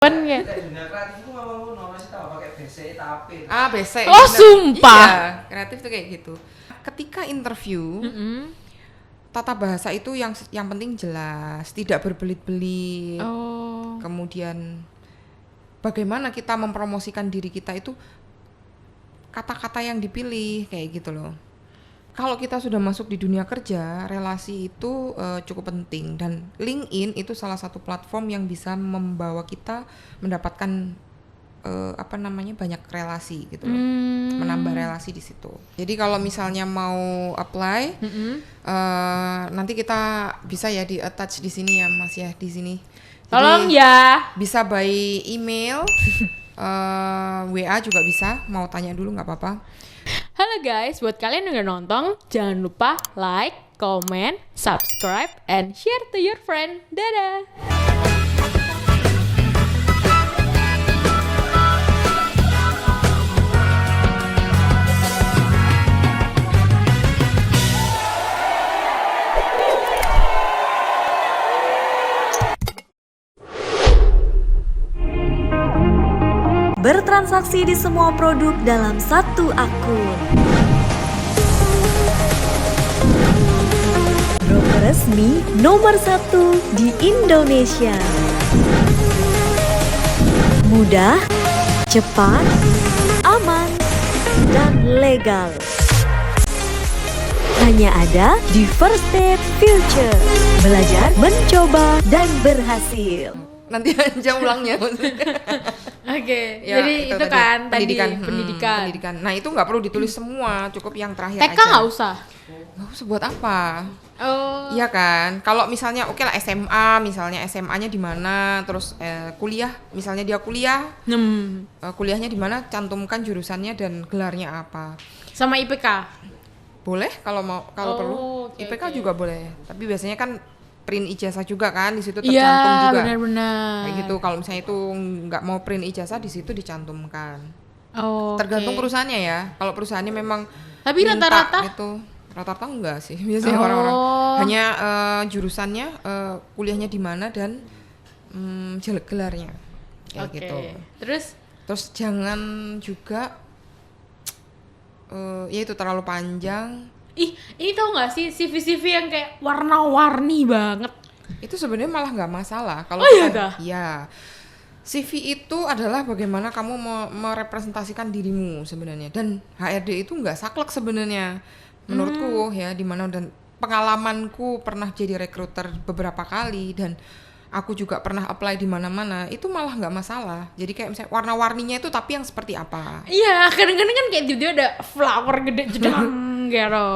Kan kayak dunia kreatif itu memang masih tahu pakai BC tapi BC. Oh, sumpah. Iya, kreatif tuh kayak gitu. Ketika interview, tata bahasa itu yang penting jelas, tidak berbelit-belit. Oh. Kemudian bagaimana kita mempromosikan diri kita itu, kata-kata yang dipilih kayak gitu loh. Kalau kita sudah masuk di dunia kerja, relasi itu cukup penting, dan LinkedIn itu salah satu platform yang bisa membawa kita mendapatkan banyak relasi gitu loh. Menambah relasi di situ. Jadi kalau misalnya mau apply, nanti kita bisa ya di attach di sini ya Mas ya, di sini. Tolong ya. Bisa by email, WA juga bisa. Mau tanya dulu nggak apa-apa. Halo guys, buat kalian yang udah nonton, jangan lupa like, comment, subscribe, and share to your friend. Dadah! Bertransaksi di semua produk dalam satu akun. Broker resmi nomor 1 di Indonesia. Mudah, cepat, aman, dan legal. Hanya ada di First Step Future. Belajar, mencoba, dan berhasil. Nanti aja ulangnya. Oke, Ya, jadi itu kan pendidikan. tadi pendidikan. Pendidikan. Nah itu nggak perlu ditulis semua, cukup yang terakhir TK aja. nggak usah. Nggak usah buat apa? Oh. Iya kan. Kalau misalnya oke lah SMA, misalnya SMA-nya di mana, terus kuliah, misalnya dia kuliah, kuliahnya di mana, cantumkan jurusannya dan gelarnya apa. Sama IPK. Boleh kalau perlu. Oke, IPK oke. juga boleh. Tapi biasanya kan print ijazah juga kan, di situ Iya, tercantum juga. benar-benar. Kayak gitu. Kalau misalnya itu nggak mau print ijazah, di situ dicantumkan. Oh. Tergantung perusahaannya ya. Kalau perusahaannya memang Tapi minta rata-rata? gitu. Rata-rata enggak sih. Biasanya Oh. orang-orang hanya jurusannya, kuliahnya di mana, dan gelarnya. Kayak Oke. gitu. Terus Jangan juga ya itu terlalu panjang. ini tau gak sih CV-CV yang kayak warna-warni banget? Itu sebenarnya malah nggak masalah kalau Oh, iya dah? Iya. CV itu adalah bagaimana kamu merepresentasikan dirimu sebenarnya, dan HRD itu nggak saklek sebenarnya menurutku ya, dimana dan pengalamanku pernah jadi recruiter beberapa kali, dan aku juga pernah apply di mana-mana, itu malah nggak masalah. Jadi kayak misalnya warna-warninya itu tapi yang seperti apa. Iya, kadang-kadang kan kayak dia ada flower gede jedang gitu.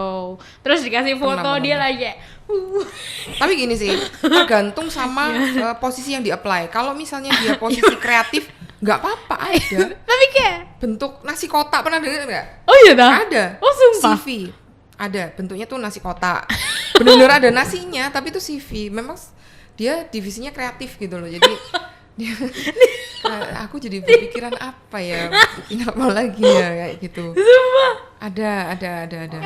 Terus dikasih foto Pernah. dia lagi kayak Tapi gini sih, tergantung sama posisi yang di-apply. Kalau misalnya dia posisi kreatif, nggak apa-apa ada. tapi kayak Bentuk nasi kotak, pernah dengar nggak? oh iya dah? Ada. Oh sumpah? CV. Ada, bentuknya tuh nasi kotak. Benar-benar ada nasinya, tapi itu CV. Memang dia divisinya kreatif gitu loh. Jadi aku jadi berpikiran apa ya? Bikin apa lagi ya kayak gitu. Sumpah. Ada.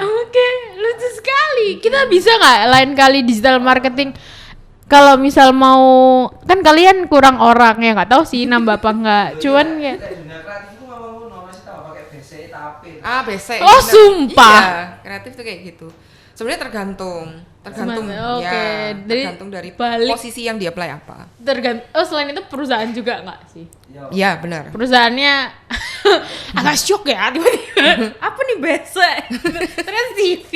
Oke, lucu sekali. Kita bisa nggak lain kali digital marketing kalau misal mau, kan kalian kurang orang ya, nggak tahu sih nambah apa nggak. Cuman kayak dunia kreatif itu memang masih tahu pakai BC tapi BC. Oh, bener. sumpah. Iya, kreatif tuh kayak gitu. Sebenarnya tergantung Oke, ya, jadi tergantung dari balik- posisi yang dia apply apa. oh selain itu perusahaan juga nggak sih? Iya, benar. Perusahaannya agak shock ya tiba-tiba. Apa nih biasa? Terus CV.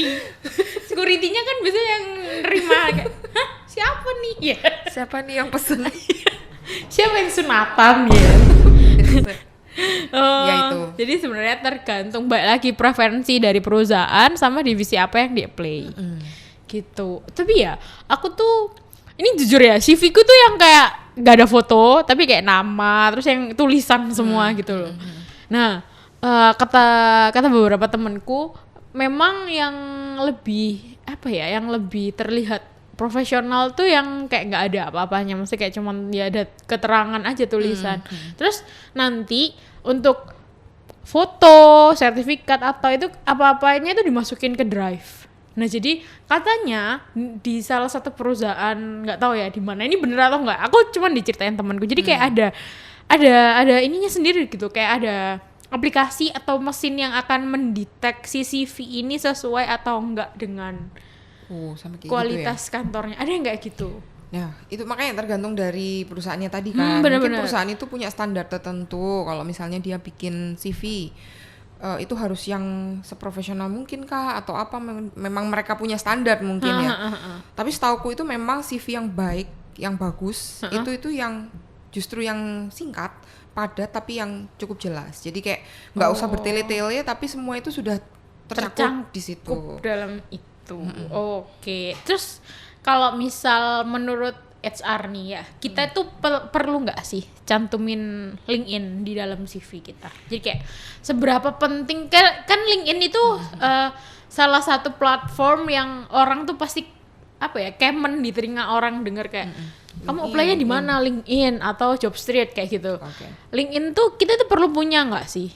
Security-nya kan biasanya yang nerima kayak, hah siapa nih? Ya. Siapa nih yang pesen? Siapa yang sunatan ya? Oh, Ya, itu. Jadi sebenarnya tergantung balik lagi preferensi dari perusahaan sama divisi apa yang di-apply. Gitu. Tapi ya, aku tuh ini jujur ya, CV ku tuh yang kayak gak ada foto, tapi kayak nama, terus yang tulisan semua gitu loh. Nah, kata beberapa temenku, memang yang lebih apa ya, yang lebih terlihat profesional tuh yang kayak nggak ada apa-apanya, maksudnya kayak cuman ya ada keterangan aja tulisan. Terus nanti untuk foto, sertifikat atau itu apa-apanya itu dimasukin ke drive. Nah jadi katanya di salah satu perusahaan, nggak tahu ya di mana ini bener atau nggak, aku cuman diceritain temanku. Jadi kayak ada ininya sendiri gitu, kayak ada aplikasi atau mesin yang akan mendeteksi CV ini sesuai atau enggak dengan sampai kayak kualitas kantornya. Ada nggak gitu? gitu ya. Nah, itu makanya tergantung dari perusahaannya tadi kan. Mungkin bener-bener. perusahaan itu punya standar tertentu. Kalau misalnya dia bikin CV, itu harus yang seprofesional mungkin kah atau apa, memang mereka punya standar mungkin ya. Tapi setauku itu memang CV yang baik, yang bagus, itu yang justru yang singkat, padat tapi yang cukup jelas. Jadi kayak nggak usah bertele-tele tapi semua itu sudah tercakup di situ. Dalam itu. Oke. Terus kalau misal menurut HR nih ya, kita itu perlu nggak sih cantumin LinkedIn di dalam CV kita? Jadi kayak seberapa penting kan LinkedIn itu salah satu platform yang orang tuh pasti common di telinga orang denger kayak kamu apply-nya di mana, LinkedIn atau Jobstreet kayak gitu. LinkedIn tuh kita tuh perlu punya nggak sih?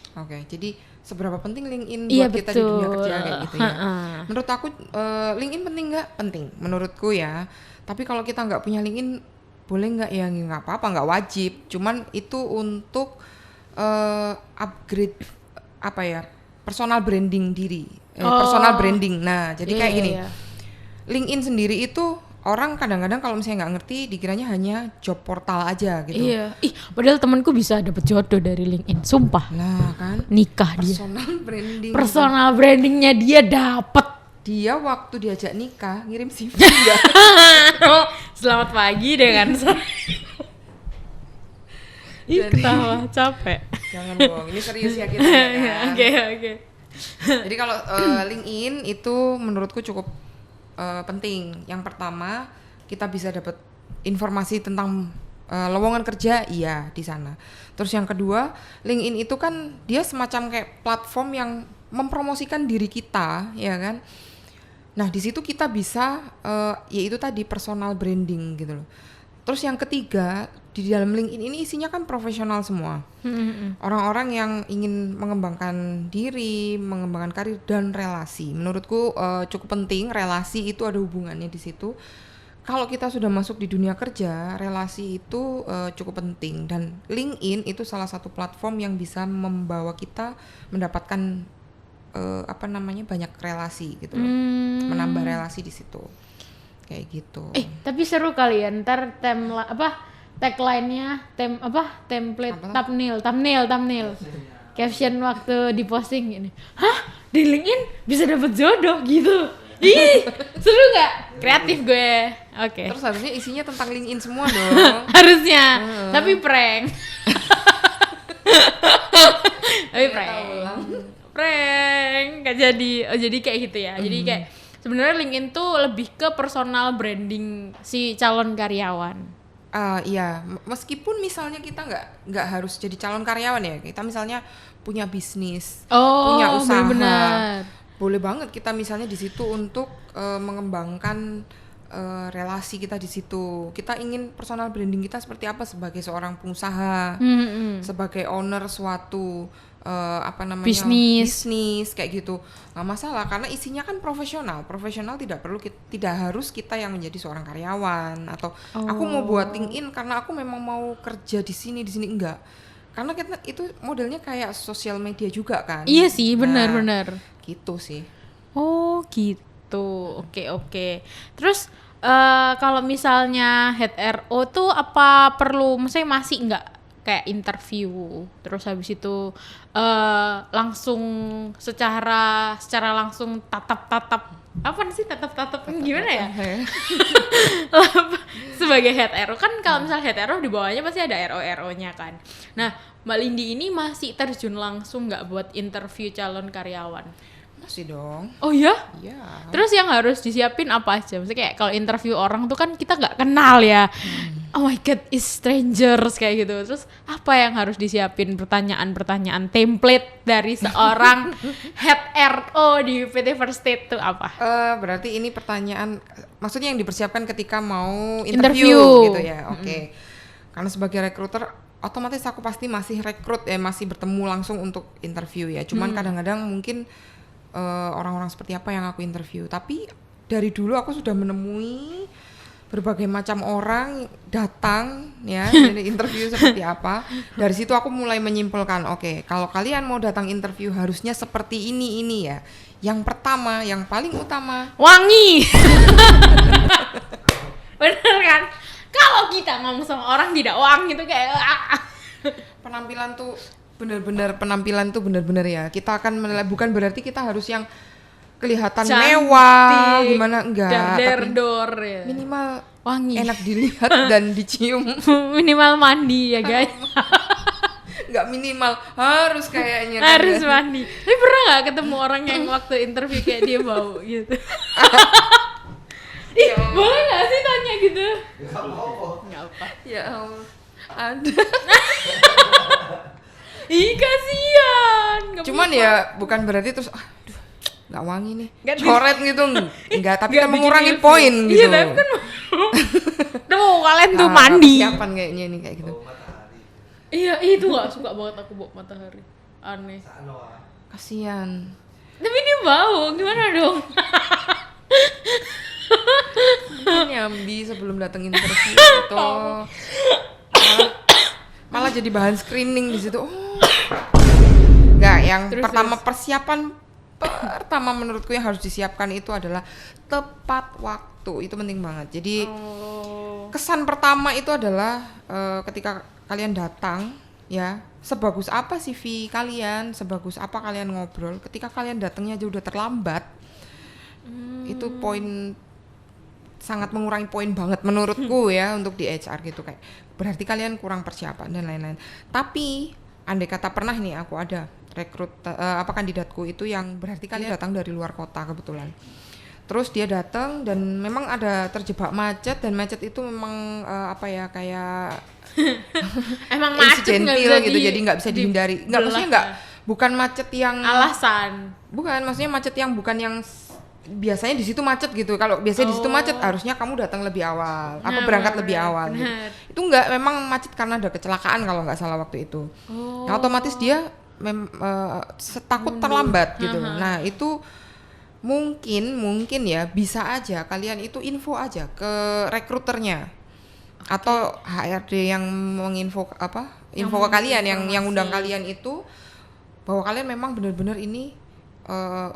Jadi seberapa penting LinkedIn buat kita di dunia kerja kayak gitu ya. Menurut aku LinkedIn penting nggak? Penting menurutku ya. Tapi kalau kita nggak punya LinkedIn, boleh nggak ya? Nggak apa-apa, nggak wajib. Cuman itu untuk upgrade personal branding diri, personal branding. Nah, jadi kayak gini. LinkedIn sendiri itu orang kadang-kadang kalau misalnya nggak ngerti, dikiranya hanya job portal aja gitu. Iya. Padahal temanku bisa dapet jodoh dari LinkedIn, sumpah. Lah kan. Nikah dia. Personal branding. Personal brandingnya dia dapet. Dia waktu diajak nikah ngirim CV enggak? Selamat pagi dengan saya. Ketawa capek. Jangan dong, ini serius ya kita kan. Oke. Jadi kalau LinkedIn itu menurutku cukup penting. Yang pertama, kita bisa dapat informasi tentang lowongan kerja, iya di sana. Terus yang kedua, LinkedIn itu kan dia semacam kayak platform yang mempromosikan diri kita, ya kan? Nah, di situ kita bisa yaitu tadi personal branding gitu loh. Terus yang ketiga, di dalam LinkedIn ini isinya kan profesional semua. Orang-orang yang ingin mengembangkan diri, mengembangkan karir dan relasi. Menurutku cukup penting, relasi itu ada hubungannya di situ. Kalau kita sudah masuk di dunia kerja, relasi itu cukup penting, dan LinkedIn itu salah satu platform yang bisa membawa kita mendapatkan banyak relasi gitu loh. Menambah relasi di situ. Kayak gitu. Tapi seru kali ya, ntar tagline-nya template thumbnail caption waktu di posting gini. Hah? Di LinkedIn bisa dapet jodoh gitu. Ih, seru gak? Kreatif gue. Oke. Terus harusnya isinya tentang LinkedIn semua dong. Harusnya. Tapi prank. Prank gak jadi. Jadi kayak gitu ya. Jadi kayak sebenarnya LinkedIn tuh lebih ke personal branding si calon karyawan. Iya, meskipun misalnya kita nggak harus jadi calon karyawan ya, kita misalnya punya bisnis, punya usaha, bener-bener. Boleh banget kita misalnya di situ untuk mengembangkan relasi kita di situ. Kita ingin personal branding kita seperti apa sebagai seorang pengusaha, sebagai owner suatu bisnis kayak gitu. Nggak masalah karena isinya kan profesional tidak harus kita yang menjadi seorang karyawan atau aku mau buat LinkedIn karena aku memang mau kerja di sini enggak, karena kita itu modelnya kayak sosial media juga kan. Iya sih, benar gitu sih. Oh gitu, oke. Terus kalau misalnya head RO tuh apa perlu, maksudnya masih nggak kayak interview, terus habis itu langsung secara langsung tatap gimana ya? Sebagai head RO kan, kalau misalnya head RO di bawahnya pasti ada RO-nya kan. Nah, Mbak Lindi ini masih terjun langsung nggak buat interview calon karyawan? Masih dong. Oh ya? Iya. Terus yang harus disiapin apa aja? Maksudnya kayak kalau interview orang tuh kan kita nggak kenal ya. Oh my god, is strangers kayak gitu. Terus apa yang harus disiapin? Pertanyaan template dari seorang head RO di PT First State tuh apa? Berarti ini pertanyaan, maksudnya yang dipersiapkan ketika mau interview. Gitu ya. Oke. Karena sebagai recruiter otomatis aku pasti masih masih bertemu langsung untuk interview ya. Cuman kadang-kadang mungkin orang-orang seperti apa yang aku interview. Tapi dari dulu aku sudah menemui berbagai macam orang datang ya dari interview seperti apa. Dari situ aku mulai menyimpulkan, oke, kalau kalian mau datang interview harusnya seperti ini ya. Yang pertama, yang paling utama, wangi. Bener kan? Kalau kita ngomong sama orang tidak wangi itu kayak penampilan tuh benar-benar ya. Kita akan bukan berarti kita harus yang kelihatan cantik, mewah gimana, enggak, tapi dor ya. minimal Wangi. enak dilihat dan dicium. Minimal mandi ya guys. Nggak minimal, harus kayaknya kan Harus ya. mandi. Tapi pernah nggak ketemu orang yang waktu interview kayak dia bau gitu? Ih, boleh nggak sih tanya gitu? Nggak apa. Ya Allah, ada. Ih, kasihan. Nggak Cuman apa-apa. ya bukan berarti terus aduh nggak wangi nih, Nggak coret gitu, enggak, tapi nggak kan bikin mengurangi ilfil. poin gitu. Iya, tapi kan tuh kalian tuh Ah, mandi. persiapan kayaknya nih kayak gitu. Iya, itu nggak suka banget aku bawa matahari. Aneh. Kasian. Tapi dia bau, gimana dong? Mungkin nyambi sebelum datang interview gitu. Malah jadi bahan screening di situ. Oh. Enggak, yang Terus, pertama persiapan pertama menurutku yang harus disiapkan itu adalah tepat waktu. Itu penting banget. Jadi kesan pertama itu adalah ketika kalian datang ya, sebagus apa CV kalian, sebagus apa kalian ngobrol, ketika kalian datangnya aja udah terlambat, itu poin sangat mengurangi poin banget menurutku ya untuk di HR gitu, kayak berarti kalian kurang persiapan dan lain-lain. Tapi andai kata pernah nih aku ada rekrut kandidatku itu yang berarti kalian datang dari luar kota kebetulan. Terus dia datang dan memang ada terjebak macet, dan macet itu memang kayak Emang macet nggak bisa gitu, jadi nggak bisa dihindari. Nggak, maksudnya nggak, bukan macet yang alasan. bukan, maksudnya macet yang bukan yang biasanya di situ macet gitu. Kalau biasanya di situ macet harusnya kamu datang lebih awal, berangkat lebih awal gitu. Itu nggak, memang macet karena ada kecelakaan kalau nggak salah waktu itu. Nah, otomatis dia takut terlambat gitu. Nah, itu mungkin ya bisa aja kalian itu info aja ke rekruternya atau HRD yang menginfo info ke kalian, yang undang kalian itu, bahwa kalian memang benar-benar ini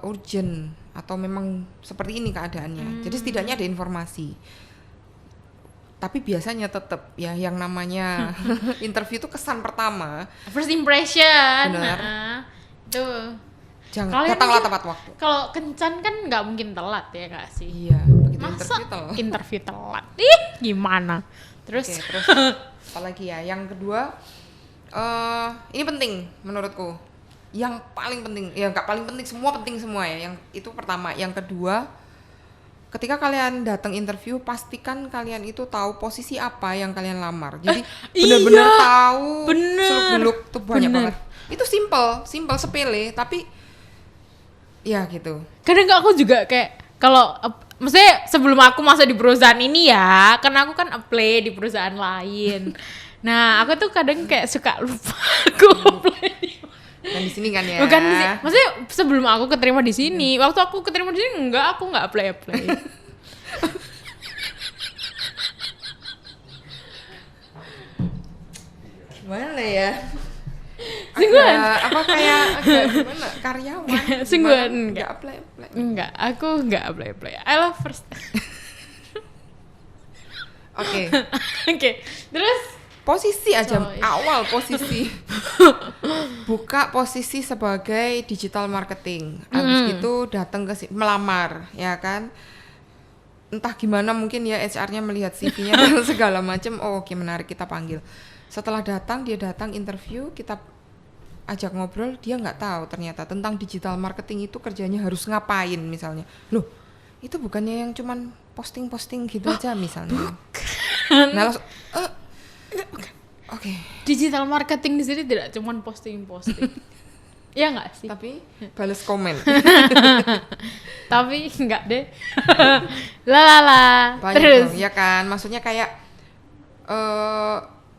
urgent atau memang seperti ini keadaannya. Jadi setidaknya ada informasi. Tapi biasanya tetap ya yang namanya interview itu kesan pertama, First impression. Benar. Tuh. jangan Kalian datanglah aja tepat waktu. Kalau kencan kan nggak mungkin telat ya nggak sih? Iya, begitu Masa interview telat. telat? Ih, gimana? Terus, Oke, terus apalagi ya? Yang kedua, ini penting menurutku. Yang paling penting, ya nggak paling penting, semua penting semua ya. Yang itu pertama. Yang kedua, ketika kalian datang interview, pastikan kalian itu tahu posisi apa yang kalian lamar. Jadi benar-benar iya, tahu bener, seluk-beluk tuh banyak bener. banget. Itu simple sepele, tapi ya gitu. kadang aku juga kayak kalau maksudnya sebelum aku masuk di perusahaan ini ya, karena aku kan apply di perusahaan lain. Nah, aku tuh kadang kayak suka lupa aku apply di Dan di sini kan ya. Bukan di sini. Maksudnya sebelum aku keterima di sini, waktu aku keterima di sini aku nggak apply. Gimana ya? Sungguhan. Apa kayak agak gimana? Karyawan. Sungguhan, Gimana? enggak. Apply. Enggak, aku nggak apply. I love first. Oke. Oke, terus Posisi aja, Coy. awal posisi. Buka posisi sebagai digital marketing. Habis itu datang ke melamar, ya kan? Entah gimana, mungkin ya HR-nya melihat CV-nya dan segala macam. Oh, oke, menarik, kita panggil. Setelah dia datang interview, kita ajak ngobrol, dia nggak tahu ternyata tentang digital marketing itu kerjanya harus ngapain misalnya. Loh, itu bukannya yang cuman posting-posting gitu aja misalnya. Nah, langsung Oke. digital marketing di sini tidak cuma posting. Iya nggak sih? Tapi balas komen. Tapi enggak deh. Lalala. Banyak Terus dong, ya kan? Maksudnya kayak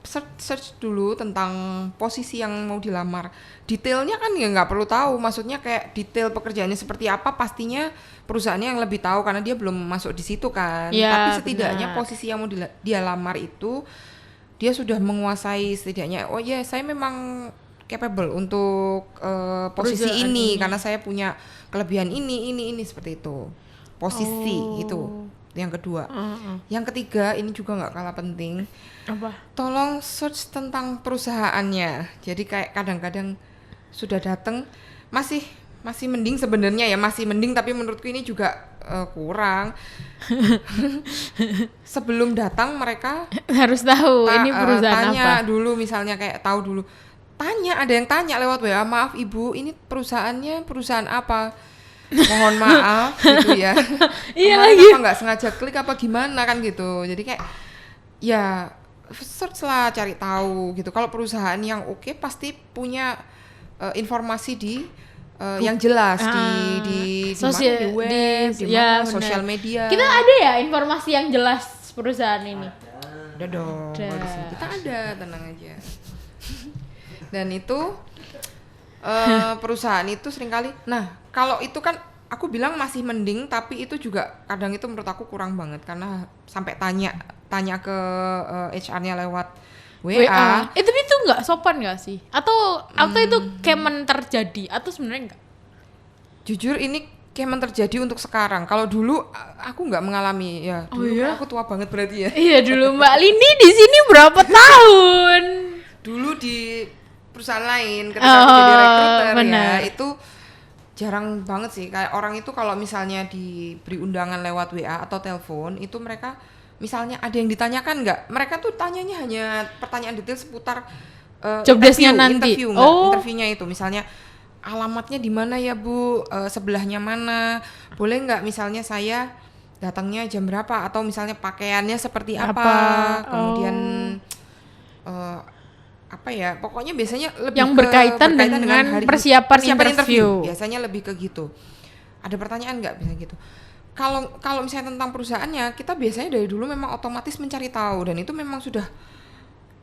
search dulu tentang posisi yang mau dilamar. Detailnya kan ya nggak perlu tahu, maksudnya kayak detail pekerjaannya seperti apa pastinya perusahaannya yang lebih tahu karena dia belum masuk di situ kan. Ya, Tapi setidaknya benar. posisi yang mau dia lamar itu dia sudah menguasai setidaknya. Oh ya, saya memang capable untuk posisi Perusahaan ini ini. karena saya punya kelebihan ini seperti itu. Posisi itu. Yang kedua. Yang ketiga ini juga nggak kalah penting. Apa? Tolong search tentang perusahaannya. Jadi kayak kadang-kadang sudah datang masih mending sebenarnya ya, masih mending, tapi menurutku ini juga kurang. Sebelum datang mereka Harus tahu ini perusahaan tanya apa. dulu, misalnya kayak tahu dulu. Ada yang tanya lewat WA, maaf Ibu, ini perusahaannya perusahaan apa? Mohon maaf gitu ya. Iya Kemarin lagi. apa nggak sengaja klik apa gimana kan gitu. Jadi kayak ya search lah, cari tahu gitu. Kalau perusahaan yang oke pasti punya informasi di yang jelas di Sosial- mana, di web, di- di ya, mana, benar. sosial media. Kita ada ya informasi yang jelas perusahaan ini. Ada dong, Ada. kalau di sini kita ada, tenang aja. Dan itu perusahaan itu seringkali, nah kalau itu kan aku bilang masih mending, tapi itu juga kadang itu menurut aku kurang banget karena sampai tanya ke HR-nya lewat WA. Tapi itu nggak sopan nggak sih? Atau itu kemen terjadi atau sebenarnya nggak? Jujur ini kayak terjadi untuk sekarang. Kalau dulu aku nggak mengalami ya. Oh Dulu iya? kan aku tua banget berarti ya. Iya dulu Mbak Lini di sini berapa tahun? Dulu di perusahaan lain ketika aku jadi recruiter ya, benar. itu jarang banget sih. Kayak orang itu kalau misalnya diberi undangan lewat WA atau telepon, itu mereka misalnya ada yang ditanyakan nggak? Mereka tuh tanyanya hanya pertanyaan detail seputar Job desk-nya nanti. interviewnya itu. Misalnya alamatnya di mana ya Bu, sebelahnya mana, boleh nggak misalnya saya datangnya jam berapa, atau misalnya pakaiannya seperti apa. Kemudian apa ya, pokoknya biasanya lebih Yang berkaitan dengan persiapan interview. Biasanya lebih ke gitu. Ada pertanyaan nggak bisa gitu. Kalau misalnya tentang perusahaannya, kita biasanya dari dulu memang otomatis mencari tahu, dan itu memang sudah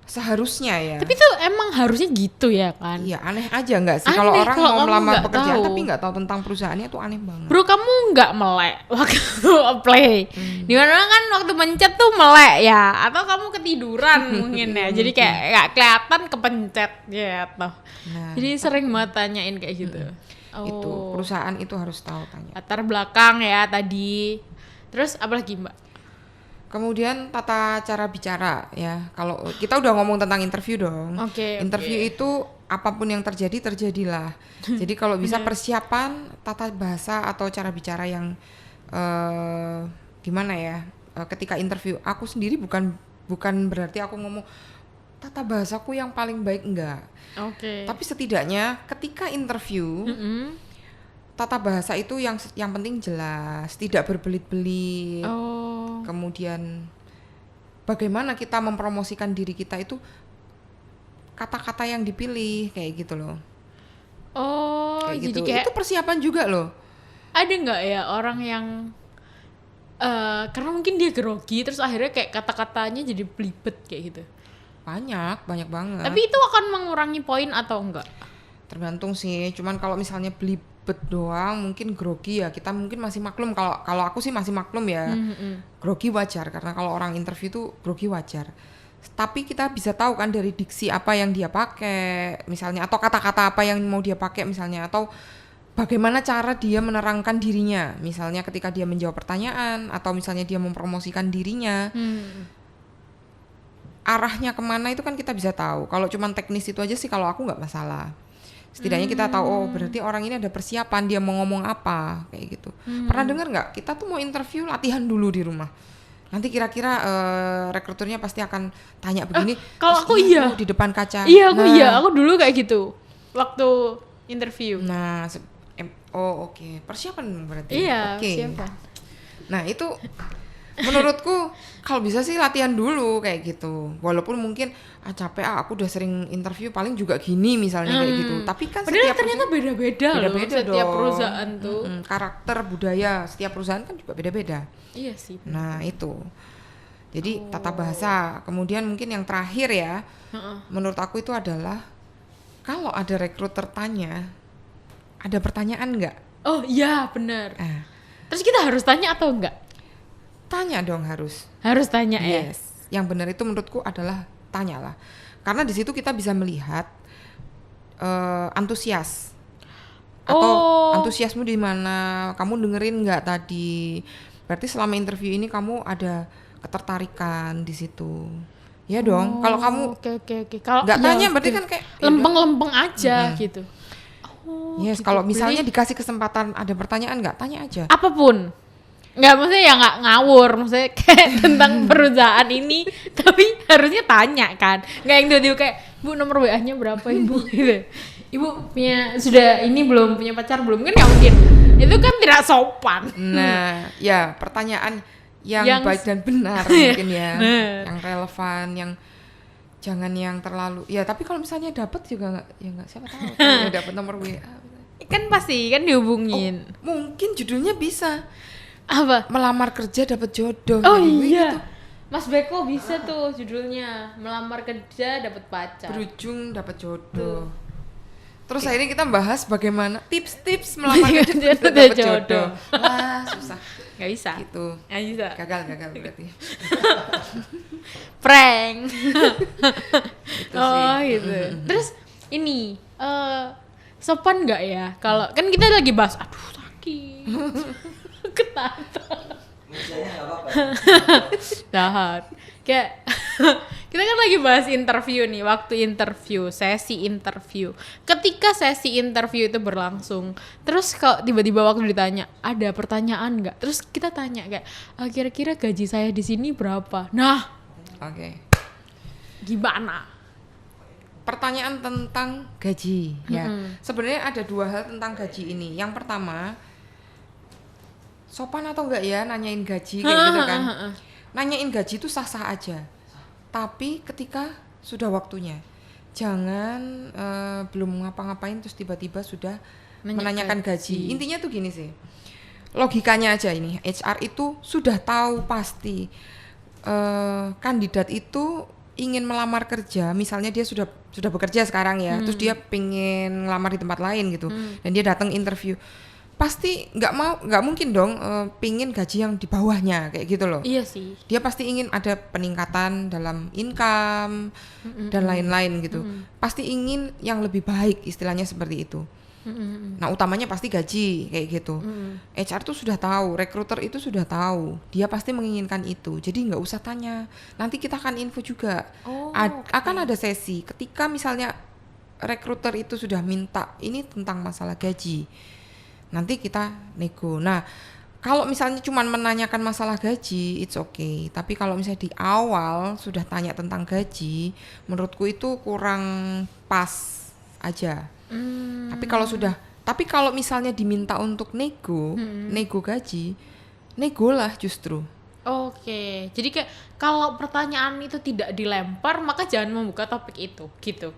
seharusnya ya. Tapi itu emang harusnya gitu ya kan? Iya, aneh aja nggak sih kalau Aneh orang kalau mau kamu melamar nggak pekerjaan tahu. tapi nggak tahu tentang perusahaannya, tuh aneh banget. Bro, kamu nggak melek waktu apply? Dimana kan waktu mencet tuh melek ya? Atau kamu ketiduran mungkin ya? Jadi kayak nggak kelihatan kepencet gitu. Nah, Jadi sering banget tanyain kayak gitu. itu perusahaan itu harus tahu tanya. Latar belakang ya tadi. Terus apa lagi Mbak? Kemudian tata cara bicara ya. Kalau kita udah ngomong tentang interview dong. Oke, Interview itu apapun yang terjadilah. Jadi kalau bisa persiapan tata bahasa atau cara bicara yang gimana ya? Ketika interview, aku sendiri bukan berarti aku ngomong tata bahasaku yang paling baik, enggak. Oke. Tapi setidaknya ketika interview tata bahasa itu yang penting jelas, tidak berbelit-belit. Kemudian bagaimana kita mempromosikan diri kita itu, kata-kata yang dipilih kayak gitu loh. Kayak Jadi gitu. kayak Itu persiapan juga loh. ada nggak ya orang yang karena mungkin dia grogi terus akhirnya kayak kata-katanya jadi belibet kayak gitu. Banyak banget. Tapi itu akan mengurangi poin atau enggak? Tergantung sih. Cuman kalau misalnya belibet doang, mungkin grogi ya kita mungkin masih maklum. Kalau aku sih masih maklum ya. Grogi wajar, karena kalau orang interview tuh grogi wajar. Tapi kita bisa tahu kan dari diksi apa yang dia pakai misalnya, atau kata-kata apa yang mau dia pakai misalnya, atau bagaimana cara dia menerangkan dirinya misalnya ketika dia menjawab pertanyaan, atau misalnya dia mempromosikan dirinya. Arahnya kemana itu kan kita bisa tahu. Kalau cuman teknis itu aja sih kalau aku nggak masalah. Setidaknya kita tahu, oh berarti orang ini ada persiapan, dia mau ngomong apa kayak gitu. Pernah dengar nggak? Kita tuh mau interview, latihan dulu di rumah. Nanti kira-kira rekruternya pasti akan tanya begini. Kalau terus aku dia iya. tuh di depan kaca. Iya aku dulu kayak gitu waktu interview. Nah, oke. Persiapan berarti. Iya, Oke. siapa? Nah, itu menurutku kalau bisa sih latihan dulu kayak gitu. Walaupun mungkin capek aku udah sering interview, paling juga gini misalnya kayak gitu. Tapi kan Padahal setiap ternyata beda-beda loh setiap dong. perusahaan tuh. Karakter budaya setiap perusahaan kan juga beda-beda. Iya sih. Nah, itu. Jadi tata bahasa. Kemudian mungkin yang terakhir ya, Heeh. menurut aku itu adalah kalau ada rekruter tanya, ada pertanyaan nggak? Oh iya benar. Ah, Terus kita harus tanya atau enggak? tanya dong harus. Harus tanya ya. Yes. Yang benar itu menurutku adalah tanyalah. Karena di situ kita bisa melihat antusias atau Oh. antusiasmu di mana, kamu dengerin nggak tadi. Berarti selama interview ini kamu ada ketertarikan di situ. Ya dong. Kalau kamu Oke. Kalau nggak ya, tanya berarti oke. kan kayak lempeng-lempeng aja gitu. Oh, yes, gitu. kalau misalnya Berarti dikasih kesempatan ada pertanyaan nggak, tanya aja. apapun. Nggak, maksudnya ya nggak ngawur, maksudnya kayak tentang perusahaan ini, tapi harusnya tanya kan. Nggak yang tiba-tiba kayak, Bu nomor WA-nya berapa Ibu? Gitu. Ibu sudah ini belum, punya pacar belum? Kan nggak mungkin. Itu kan tidak sopan. Nah, ya pertanyaan yang baik dan benar mungkin ya, yang relevan, yang jangan yang terlalu. Ya tapi kalau misalnya dapat juga nggak siapa tahu kalau dapat nomor WA. Kan pasti kan dihubungin. Mungkin judulnya bisa Apa? melamar kerja dapat jodoh. Oh Jadi, iya. gitu. Mas Beko bisa tuh judulnya, melamar kerja dapat pacar. Berujung dapat jodoh. Terus akhirnya kita bahas bagaimana tips-tips melamar kerja Dapat dapat jodoh. jodoh. Wah, susah Nggak bisa. gitu. Nggak bisa. Gagal berarti. Prank. Itu Oh sih. gitu. Terus ini sopan nggak ya? Kalau kan kita lagi bahas, aduh sakit, ketata, Mejanya nggak apa-apa. dahat. Kayak kita kan lagi bahas interview nih, waktu interview, sesi interview. Ketika sesi interview itu berlangsung, terus kalau tiba-tiba waktu ditanya, ada pertanyaan nggak? Terus kita tanya kayak, kira-kira gaji saya di sini berapa? Nah, Oke. gimana? Pertanyaan tentang gaji ya. Sebenarnya ada dua hal tentang gaji ini. Yang pertama, sopan atau enggak ya nanyain gaji kayak gitu kan. Nanyain gaji itu sah-sah aja. Tapi ketika sudah waktunya, jangan belum ngapa-ngapain terus tiba-tiba sudah menanyakan gaji. Intinya tuh gini sih. Logikanya aja ini, HR itu sudah tahu pasti kandidat itu ingin melamar kerja, misalnya dia sudah bekerja sekarang ya, terus dia pengen ngelamar di tempat lain gitu, dan dia datang interview, pasti nggak mungkin dong pingin gaji yang di bawahnya kayak gitu loh. Iya sih. Dia pasti ingin ada peningkatan dalam income dan lain-lain gitu. Pasti ingin yang lebih baik, istilahnya seperti itu. Nah utamanya pasti gaji kayak gitu. HR tuh sudah tahu, rekruter itu sudah tahu, dia pasti menginginkan itu. Jadi nggak usah tanya. Nanti kita akan info juga. Akan ada sesi ketika misalnya rekruter itu sudah minta ini tentang masalah gaji. Nanti kita nego. Nah kalau misalnya cuma menanyakan masalah gaji, it's okay. Tapi kalau misalnya di awal sudah tanya tentang gaji, menurutku itu kurang pas aja. Tapi kalau misalnya diminta untuk nego gaji, nego lah justru. Oke, jadi kayak kalau pertanyaan itu tidak dilempar, maka jangan membuka topik itu, gitu.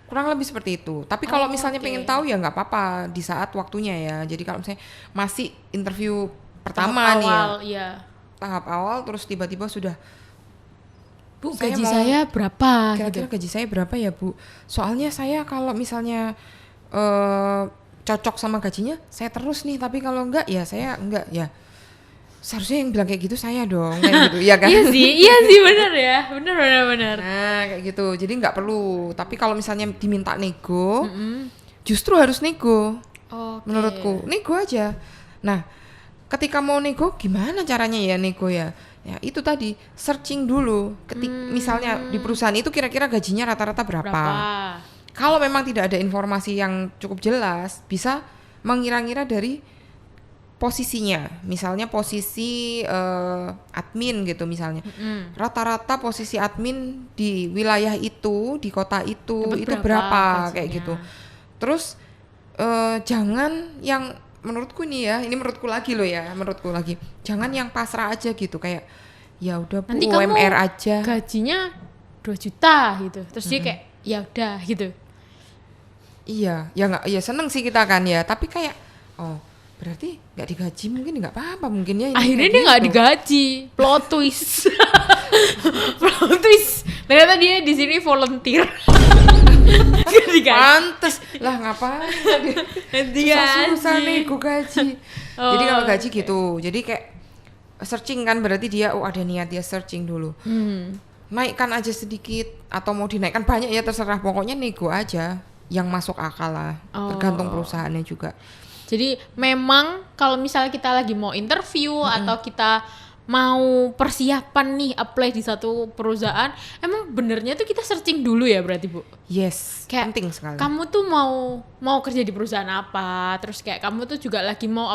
Kurang lebih seperti itu. Tapi kalau misalnya oke. pengen tahu ya nggak apa-apa di saat waktunya ya. Jadi kalau misalnya masih interview pertama Tahap nih ya, awal, iya. tahap awal terus tiba-tiba sudah, Bu, Gaji mau- saya berapa? kira-kira Gitu. gaji saya berapa ya Bu? Soalnya saya kalau misalnya cocok sama gajinya saya terus nih, tapi kalau enggak ya saya enggak ya. Seharusnya yang bilang kayak gitu saya dong, kayak gitu ya kan? Iya sih, benar ya, benar. Nah kayak gitu, jadi nggak perlu. Tapi kalau misalnya diminta nego, justru harus nego. Oke. Menurutku nego aja. Nah ketika mau nego gimana caranya ya nego ya? Ya itu tadi searching dulu. Misalnya di perusahaan itu kira-kira gajinya rata-rata berapa? Kalau memang tidak ada informasi yang cukup jelas, bisa mengira-ngira dari posisinya. Misalnya posisi admin gitu misalnya. Rata-rata posisi admin di wilayah itu, di kota itu Dapat berapa gajinya? kayak gitu. Terus jangan yang menurutku nih ya, ini menurutku lagi loh ya, jangan yang pasrah aja gitu kayak ya udah Bu Nanti kamu UMR aja. gajinya 2 juta gitu. Terus dia kayak ya udah gitu. Iya, ya nggak, ya seneng sih kita kan ya, tapi kayak berarti nggak digaji mungkin nggak apa-apa mungkin ya. Ini Akhirnya kayak dia nggak gitu. digaji. Plot twist. Plot twist. Ternyata dia di sini volunteer. Pantes lah, ngapain Dia susah nego gaji. Oh, Jadi kalau gaji gitu, jadi kayak searching kan, berarti dia ada niat dia searching dulu. Naikkan aja sedikit atau mau dinaikkan banyak ya terserah, pokoknya nego aja yang masuk akal lah. Tergantung perusahaannya juga. Jadi memang kalau misalnya kita lagi mau interview atau kita mau persiapan nih apply di satu perusahaan, emang benernya tuh kita searching dulu ya berarti Bu? Yes, Kayak penting sekali. Kamu tuh mau kerja di perusahaan apa, terus kayak kamu tuh juga lagi mau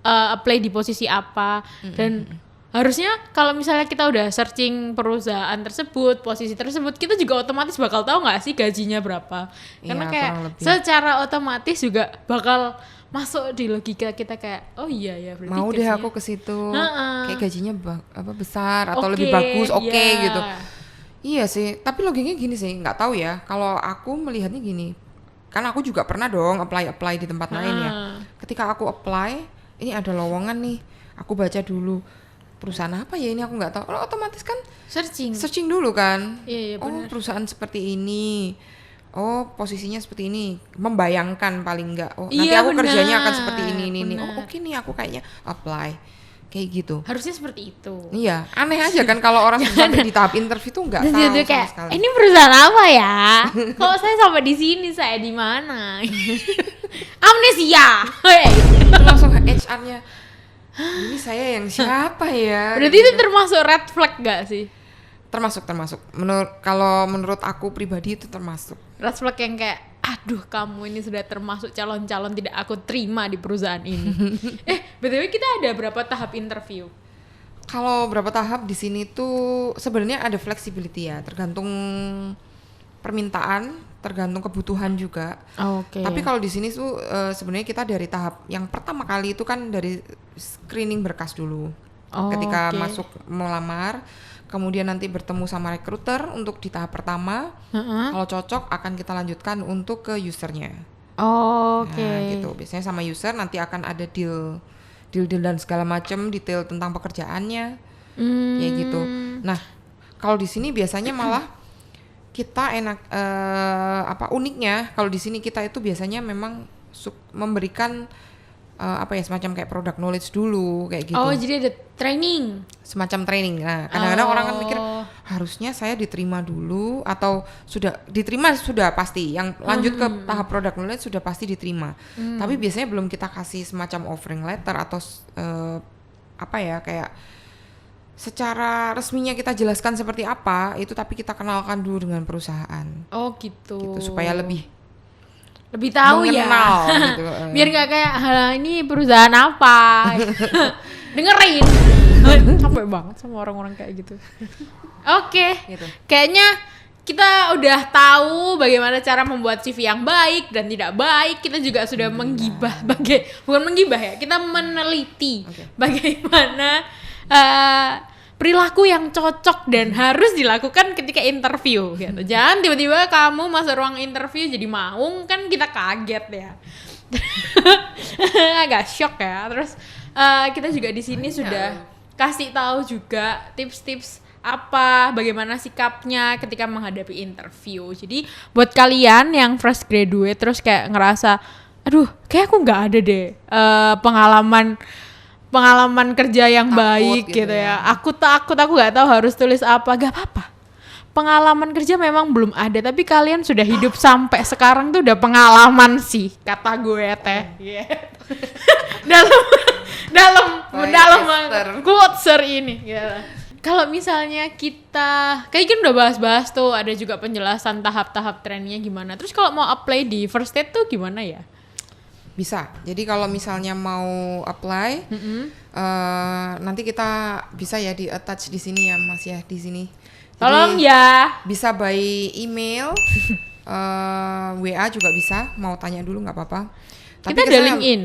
apply di posisi apa, dan harusnya kalau misalnya kita udah searching perusahaan tersebut, posisi tersebut, kita juga otomatis bakal tahu nggak sih gajinya berapa, karena Iya, kayak kurang lebih. secara otomatis juga bakal masuk di logika kita kayak oh iya ya berarti Mau deh gajinya- aku ke situ, Ha-ha. kayak gajinya besar atau Oke, lebih bagus, oke iya. gitu. Iya sih, tapi logikanya gini sih, nggak tahu ya. Kalau aku melihatnya gini, kan aku juga pernah dong apply di tempat lain ya. Ketika aku apply, ini ada lowongan nih, aku baca dulu perusahaan apa ya ini, aku nggak tahu. Otomatis kan searching dulu kan. Iya, Oh benar. perusahaan seperti ini. Oh posisinya seperti ini, membayangkan paling enggak. Oh nanti Iya, aku kerjanya akan benar, seperti ini. benar. Oh oke nih aku kayaknya apply kayak gitu. harusnya seperti itu. Iya, aneh aja kan kalau orang sampai di tahap interview tuh nggak Terus tahu dia sama kayak sekali. ini perusahaan apa ya? Kok saya sampai di sini, saya di mana? Amnesia. Itu langsung HR-nya. Ini saya yang siapa ya? Berarti itu termasuk red flag gak sih? termasuk. Kalau menurut aku pribadi itu termasuk. Red flag yang kayak aduh kamu ini sudah termasuk calon-calon tidak aku terima di perusahaan ini. BTW kita ada berapa tahap interview? Kalau berapa tahap di sini tuh sebenarnya ada flexibility ya, tergantung permintaan, tergantung kebutuhan juga. Oke. Tapi kalau di sini tuh sebenarnya kita dari tahap yang pertama kali itu kan dari screening berkas dulu. Ketika Oke. masuk melamar, kemudian nanti bertemu sama recruiter untuk di tahap pertama. Kalau cocok akan kita lanjutkan untuk ke usernya. Oke. Nah, gitu. Biasanya sama user nanti akan ada deal dan segala macam, detail tentang pekerjaannya. Kayak gitu. Nah, kalau di sini biasanya malah kita uniknya kalau di sini kita itu biasanya memang memberikan semacam kayak product knowledge dulu kayak gitu. Oh, jadi ada training. Semacam training. Nah, kadang-kadang orang kan mikir harusnya saya diterima dulu atau sudah diterima sudah pasti. Yang lanjut ke tahap product knowledge sudah pasti diterima. Tapi biasanya belum kita kasih semacam offering letter atau kayak secara resminya kita jelaskan seperti apa itu, tapi kita kenalkan dulu dengan perusahaan. Oh, gitu. Supaya lebih tahu mengenal, ya. gitu. Biar nggak kayak "Halah, ini perusahaan apa?" Dengerin. Capek banget sama orang-orang kayak gitu. Oke. Gitu. Kayaknya kita udah tahu bagaimana cara membuat CV yang baik dan tidak baik. Kita juga sudah bukan menggibah ya. Kita meneliti bagaimana perilaku yang cocok dan harus dilakukan ketika interview gitu. Jangan tiba-tiba kamu masuk ruang interview jadi maung, kan kita kaget ya. Agak shock ya. Terus kita juga di sini sudah kasih tahu juga tips-tips bagaimana sikapnya ketika menghadapi interview. Jadi buat kalian yang fresh graduate terus kayak ngerasa aduh kayak aku nggak ada deh pengalaman kerja yang Takut baik gitu ya. Aku nggak tahu harus tulis apa. Gak apa-apa. Pengalaman kerja memang belum ada, tapi kalian sudah hidup sampai sekarang tuh udah pengalaman sih, kata gue teh. dalam quotes ini. Gitu. Kalau misalnya kita kayak kan udah bahas-bahas tuh, ada juga penjelasan tahap-tahap trennya gimana. Terus kalau mau apply di First Aid tuh gimana ya? Bisa. Jadi kalau misalnya mau apply, nanti kita bisa ya di attach di sini ya Mas ya, di sini. Tolong Jadi, ya. Bisa by email, WA juga bisa. Mau tanya dulu nggak apa-apa. Kita ada LinkedIn,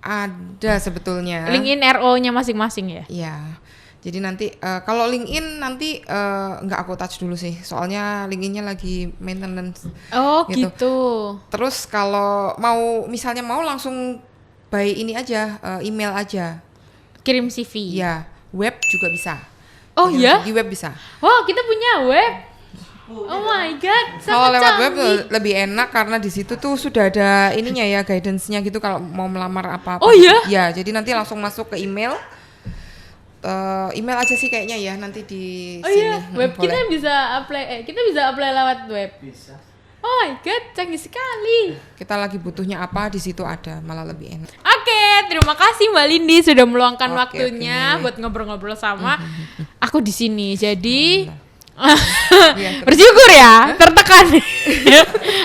ada sebetulnya. LinkedIn RO-nya masing-masing ya. Iya. Jadi nanti kalau LinkedIn nanti nggak aku touch dulu sih, soalnya LinkedIn-nya lagi maintenance. Oh gitu. Terus kalau misalnya mau langsung by ini aja, email aja. Kirim CV. Iya, web juga bisa. Oh Jadi ya? Di web bisa. Wow, kita punya web. Oh my god, Kalau sangat lewat web canggih. lebih enak karena di situ tuh sudah ada ininya ya, guidance-nya gitu kalau mau melamar apa-apa. Oh, iya? Ya, jadi nanti langsung masuk ke email. Email aja sih kayaknya ya nanti di Oh sini. iya, web Boleh. kita bisa apply lewat web. Bisa. Oh my god, canggih sekali. Kita lagi butuhnya apa di situ ada, malah lebih enak. Oke, terima kasih Mbak Lindi sudah meluangkan Oke, waktunya oke. buat ngobrol-ngobrol sama aku di sini. Jadi Iya, bersyukur ya, tertekan.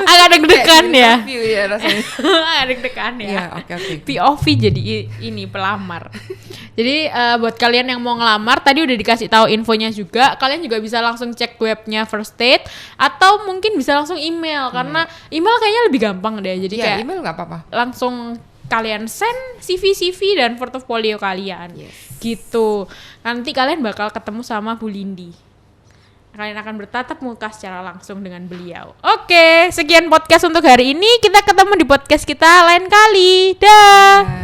Agak deg-degan ya. Interview ya rasanya. Agak deg-degan ya. Iya, oke. POV jadi ini pelamar. Jadi buat kalian yang mau ngelamar tadi udah dikasih tahu infonya juga. Kalian juga bisa langsung cek webnya First Date atau mungkin bisa langsung email karena email kayaknya lebih gampang deh. Jadi Iya, kayak email nggak apa-apa. langsung kalian send CV dan portofolio kalian. Gitu. Nanti kalian bakal ketemu sama Bu Lindi. Kalian akan bertatap muka secara langsung dengan beliau. Oke, sekian podcast untuk hari ini. Kita ketemu di podcast kita lain kali. Dah.